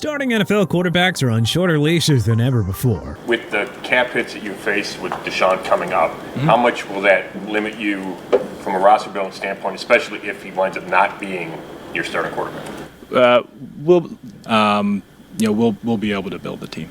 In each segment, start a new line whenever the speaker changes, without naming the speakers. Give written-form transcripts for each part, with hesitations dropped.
Starting NFL quarterbacks are on shorter leashes than ever before.
With the cap hits that you face with DeShaun coming up, how much will that limit you from a roster building standpoint, especially if he winds up not being your starting quarterback?
We'll be able to build the team.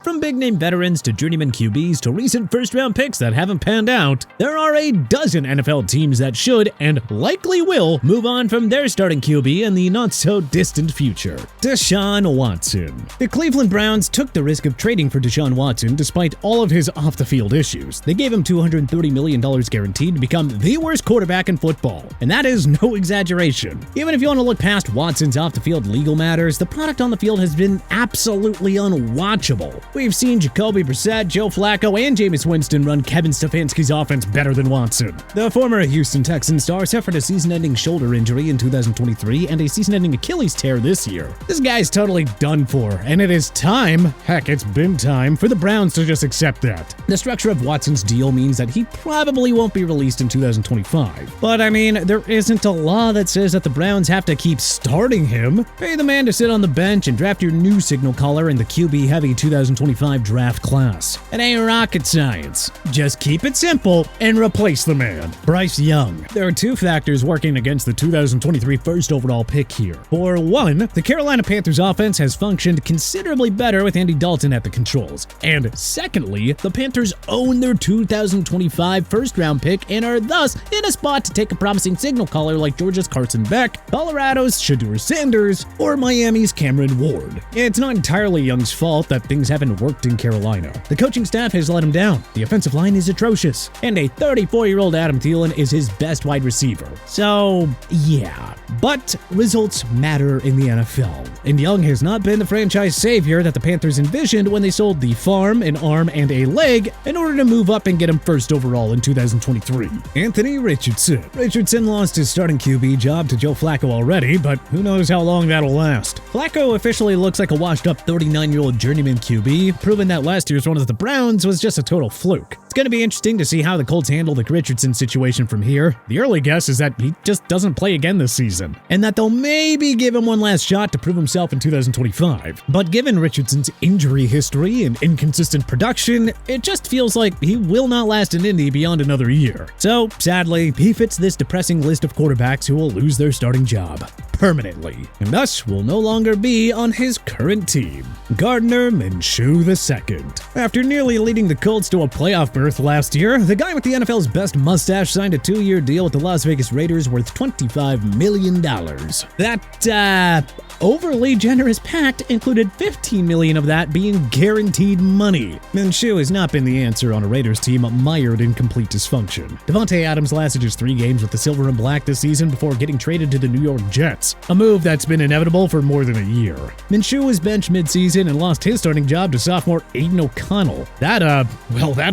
From big-name veterans to journeyman QBs to recent first-round picks that haven't panned out, there are a dozen NFL teams that should and likely will move on from their starting QB in the not-so-distant future. DeShaun Watson. The Cleveland Browns took the risk of trading for DeShaun Watson despite all of his off-the-field issues. They gave him $230 million guaranteed to become the worst quarterback in football, and that is no exaggeration. Even if you want to look past Watson's off-the-field legal matters, the product on the field has been absolutely unwatchable. We've seen Jacoby Brissett, Joe Flacco, and Jameis Winston run Kevin Stefanski's offense better than Watson. The former Houston Texans star suffered a season-ending shoulder injury in 2023 and a season-ending Achilles tear this year. This guy's totally done for, and it is time, heck, it's been time, for the Browns to just accept that. The structure of Watson's deal means that he probably won't be released in 2025. But I mean, there isn't a law that says that the Browns have to keep starting him. Pay the man to sit on the bench and draft your new signal caller in the QB-heavy 2025 draft class. It ain't rocket science. Just keep it simple and replace the man. Bryce Young. There are two factors working against the 2023 first overall pick here. For one, the Carolina Panthers offense has functioned considerably better with Andy Dalton at the controls. And secondly, the Panthers own their 2025 first round pick and are thus in a spot to take a promising signal caller like Georgia's Carson Beck, Colorado's Shedeur Sanders, or Miami's Cameron Ward. It's not entirely Young's fault that things haven't worked in Carolina. The coaching staff has let him down. The offensive line is atrocious. And a 34-year-old Adam Thielen is his best wide receiver. So, yeah. But results matter in the NFL. And Young has not been the franchise savior that the Panthers envisioned when they sold the farm, an arm, and a leg in order to move up and get him first overall in 2023. Anthony Richardson. Richardson lost his starting QB job to Joe Flacco already, but who knows how long that'll last. Flacco officially looks like a washed-up 39-year-old journeyman QB, proving that last year's run of the Browns was just a total fluke. It's going to be interesting to see how the Colts handle the Richardson situation from here. The early guess is that he just doesn't play again this season, and that they'll maybe give him one last shot to prove himself in 2025. But given Richardson's injury history and inconsistent production, it just feels like he will not last in Indy beyond another year. So, sadly, he fits this depressing list of quarterbacks who will lose their starting job permanently, and thus will no longer be on his current team. Gardner Minshew II. After nearly leading the Colts to a playoff berth last year, the guy with the NFL's best mustache signed a 2-year deal with the Las Vegas Raiders worth $25 million. That, overly generous pact included $15 million of that being guaranteed money. Minshew has not been the answer on a Raiders team mired in complete dysfunction. Devontae Adams lasted just 3 games with the Silver and Black this season before getting traded to the New York Jets, a move that's been inevitable for more than a year. Minshew was benched mid-season and lost his starting job to sophomore Aiden O'Connell. That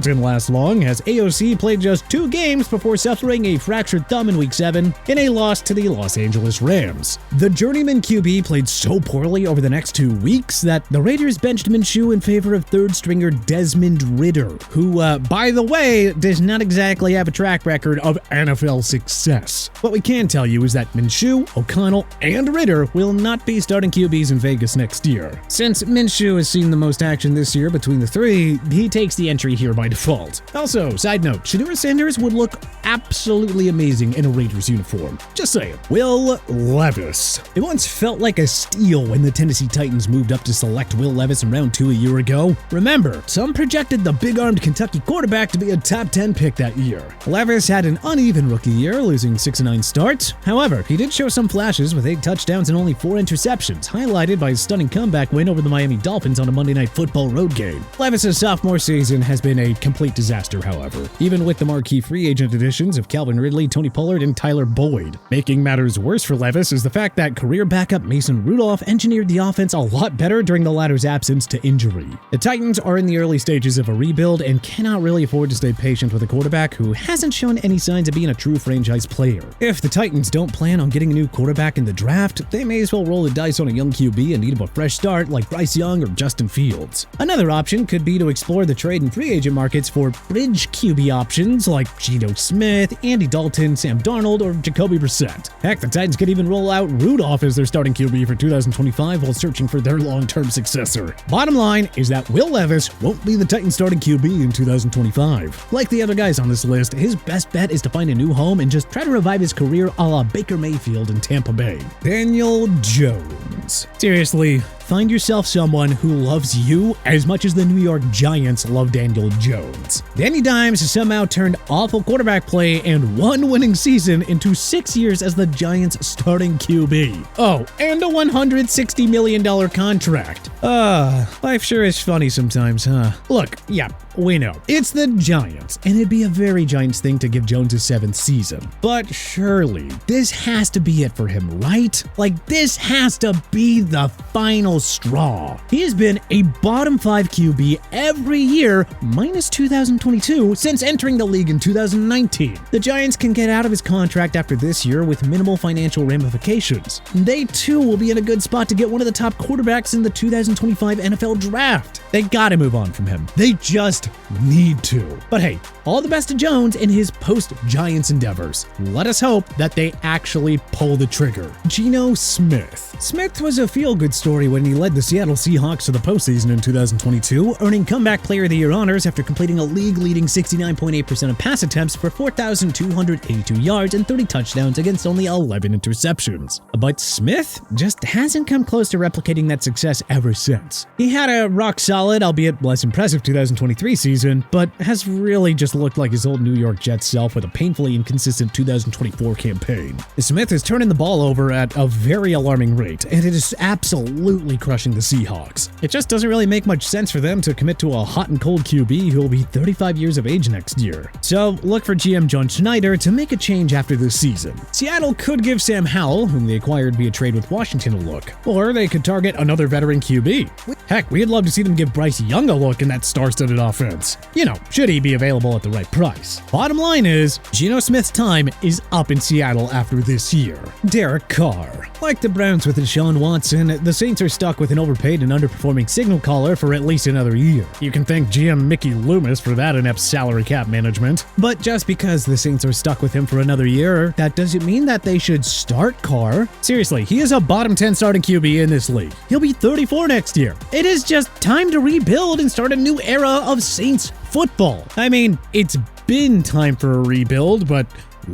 didn't last long, as AOC played just 2 games before suffering a fractured thumb in Week 7 in a loss to the Los Angeles Rams. The journeyman QB played so poorly over the next 2 weeks that the Raiders benched Minshew in favor of third-stringer Desmond Ridder, who, by the way, does not exactly have a track record of NFL success. What we can tell you is that Minshew, O'Connell, and Ridder will not be starting QBs in Vegas next year. Since Minshew has seen the most action this year between the 3, he takes the entry here by default. Also, side note, Shedeur Sanders would look absolutely amazing in a Raiders uniform. Just saying. Will Levis. It once felt like a steal when the Tennessee Titans moved up to select Will Levis in round 2 a year ago. Remember, some projected the big-armed Kentucky quarterback to be a top 10 pick that year. Levis had an uneven rookie year, losing 6-9 starts. However, he did show some flashes with 8 touchdowns and only 4 interceptions, highlighted by his stunning comeback win over the Miami Dolphins on a Monday Night Football road game. Levis's sophomore season has been a complete disaster, however, even with the marquee free agent additions of Calvin Ridley, Tony Pollard, and Tyler Boyd. Making matters worse for Levis is the fact that career backup Mason Rudolph engineered the offense a lot better during the latter's absence to injury. The Titans are in the early stages of a rebuild and cannot really afford to stay patient with a quarterback who hasn't shown any signs of being a true franchise player. If the Titans don't plan on getting a new quarterback in the draft, they may as well roll the dice on a young QB in need of a fresh start like Bryce Young or Justin Fields. A Another option could be to explore the trade and free agent markets for bridge QB options like Gino Smith, Andy Dalton, Sam Darnold, or Jacoby Brissett. Heck, the Titans could even roll out Rudolph as their starting QB for 2025 while searching for their long-term successor. Bottom line is that Will Levis won't be the Titans starting QB in 2025. Like the other guys on this list, his best bet is to find a new home and just try to revive his career a la Baker Mayfield in Tampa Bay. Daniel Jones. Seriously, find yourself someone who loves you as much as the New York Giants love Daniel Jones. Danny Dimes has somehow turned awful quarterback play and one winning season into 6 years as the Giants' starting QB. Oh, and a $160 million contract. Life sure is funny sometimes, huh? Look, yeah, we know. It's the Giants, and it'd be a very Giants thing to give Jones his 7th season. But surely, this has to be it for him, right? Like, this has to be the final straw. He has been a bottom 5 QB every year, minus 2022, since entering the league in 2019. The Giants can get out of his contract after this year with minimal financial ramifications. They too will be in a good spot to get one of the top quarterbacks in the 2025 NFL draft. They gotta move on from him. They just need to. But hey, all the best to Jones in his post-Giants endeavors. Let us hope that they actually pull the trigger. Gino Smith. Smith was a feel-good story when he led the Seattle Seahawks to the postseason in 2022, earning Comeback Player of the Year honors after completing a league-leading 69.8% of pass attempts for 4,282 yards and 30 touchdowns against only 11 interceptions. But Smith just hasn't come close to replicating that success ever since. He had a rock-solid, albeit less impressive 2023 season, but has really just looked like his old New York Jets self with a painfully inconsistent 2024 campaign. Smith is turning the ball over at a very alarming rate, and it is absolutely crushing the Seahawks. It just doesn't really make much sense for them to commit to a hot and cold QB who will be 35 years of age next year. So look for GM John Schneider to make a change after this season. Seattle could give Sam Howell, whom they acquired via trade with Washington, a look, or they could target another veteran QB. Heck, we'd love to see them give Bryce Young a look in that star-studded offense. You know, should he be available at the right price. Bottom line is, Geno Smith's time is up in Seattle after this year. Derek Carr. Like the Browns with DeShaun Watson, the Saints are stuck with an overpaid and underperforming signal caller for at least another year. You can thank GM Mickey Loomis for that inept salary cap management. But just because the Saints are stuck with him for another year, that doesn't mean that they should start Carr. Seriously, he is a bottom 10 starting QB in this league. He'll be 34 next year. It is just time to rebuild and start a new era of Saints football. I mean, it's been time for a rebuild, but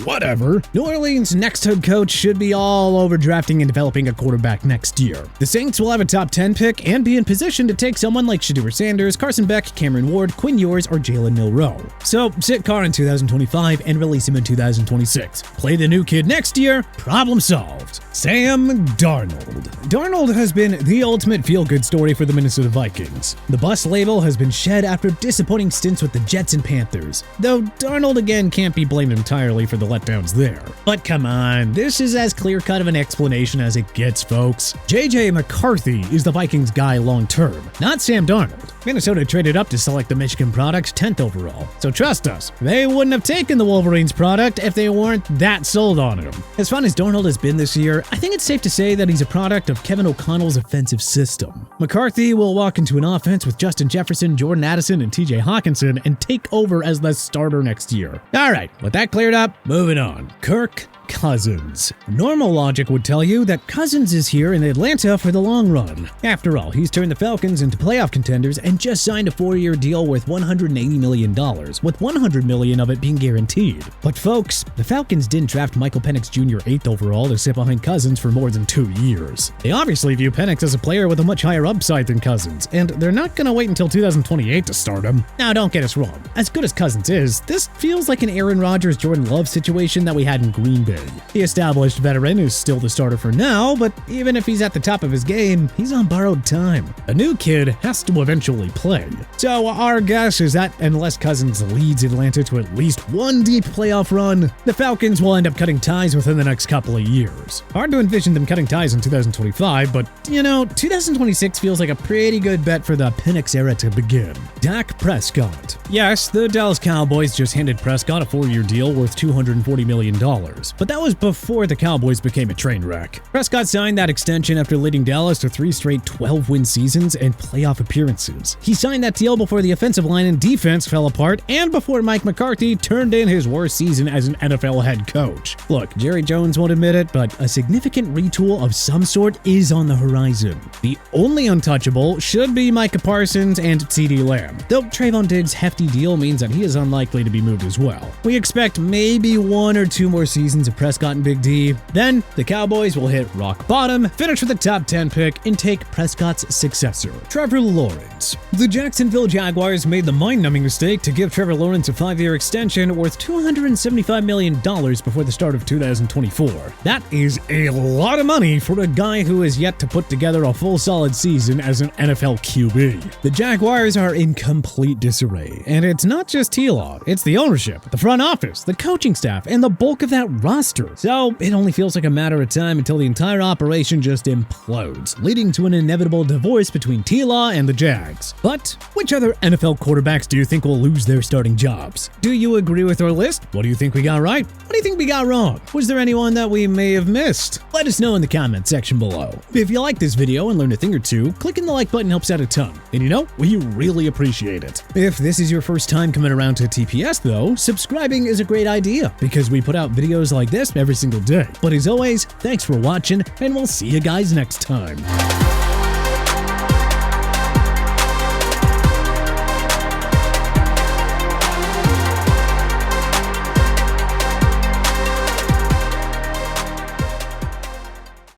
whatever. New Orleans' next head coach should be all over drafting and developing a quarterback next year. The Saints will have a top 10 pick and be in position to take someone like Shedeur Sanders, Carson Beck, Cameron Ward, Quinn Ewers, or Jalen Milroe. So sit Carr in 2025 and release him in 2026. Play the new kid next year, problem solved. Sam Darnold. Darnold has been the ultimate feel-good story for the Minnesota Vikings. The bust label has been shed after disappointing stints with the Jets and Panthers, though Darnold again can't be blamed entirely for the letdowns there. But come on, this is as clear-cut of an explanation as it gets, folks. J.J. McCarthy is the Vikings guy long-term, not Sam Darnold. Minnesota traded up to select the Michigan product 10th overall, so trust us, they wouldn't have taken the Wolverines product if they weren't that sold on him. As fun as Darnold has been this year, I think it's safe to say that he's a product of Kevin O'Connell's offensive system. McCarthy will walk into an offense with Justin Jefferson, Jordan Addison, and TJ Hawkinson and take over as the starter next year. Alright, with that cleared up, moving on. Kirk Cousins. Normal logic would tell you that Cousins is here in Atlanta for the long run. After all, he's turned the Falcons into playoff contenders and just signed a 4-year deal worth $180 million, with $100 million of it being guaranteed. But folks, the Falcons didn't draft Michael Penix Jr. 8th overall to sit behind Cousins for more than 2 years. They obviously view Penix as a player with a much higher upside than Cousins, and they're not gonna wait until 2028 to start him. Now don't get us wrong, as good as Cousins is, this feels like an Aaron Rodgers, Jordan Love situation that we had in Green Bay. The established veteran is still the starter for now, but even if he's at the top of his game, he's on borrowed time. A new kid has to eventually play. So our guess is that unless Cousins leads Atlanta to at least one deep playoff run, the Falcons will end up cutting ties within the next couple of years. Hard to envision them cutting ties in 2025, but you know, 2026 feels like a pretty good bet for the Penix era to begin. Dak Prescott. Yes, the Dallas Cowboys just handed Prescott a 4-year deal worth $240 million, but but that was before the Cowboys became a train wreck. Prescott signed that extension after leading Dallas to 3 straight 12-win seasons and playoff appearances. He signed that deal before the offensive line and defense fell apart and before Mike McCarthy turned in his worst season as an NFL head coach. Look, Jerry Jones won't admit it, but a significant retool of some sort is on the horizon. The only untouchable should be Micah Parsons and CeeDee Lamb, though Trayvon Diggs' hefty deal means that he is unlikely to be moved as well. We expect maybe 1 or 2 more seasons of Prescott and Big D. Then, the Cowboys will hit rock bottom, finish with a top 10 pick, and take Prescott's successor, Trevor Lawrence. The Jacksonville Jaguars made the mind-numbing mistake to give Trevor Lawrence a 5-year extension worth $275 million before the start of 2024. That is a lot of money for a guy who has yet to put together a full solid season as an NFL QB. The Jaguars are in complete disarray, and it's not just T-Law, it's the ownership, the front office, the coaching staff, and the bulk of that roster. So it only feels like a matter of time until the entire operation just implodes, leading to an inevitable divorce between T-Law and the Jags. But which other NFL quarterbacks do you think will lose their starting jobs? Do you agree with our list? What do you think we got right? What do you think we got wrong? Was there anyone that we may have missed? Let us know in the comment section below. If you like this video and learned a thing or two, clicking the like button helps out a ton. And you know, we really appreciate it. If this is your first time coming around to TPS though, subscribing is a great idea because we put out videos like this every single day. But as always, thanks for watching and we'll see you guys next time.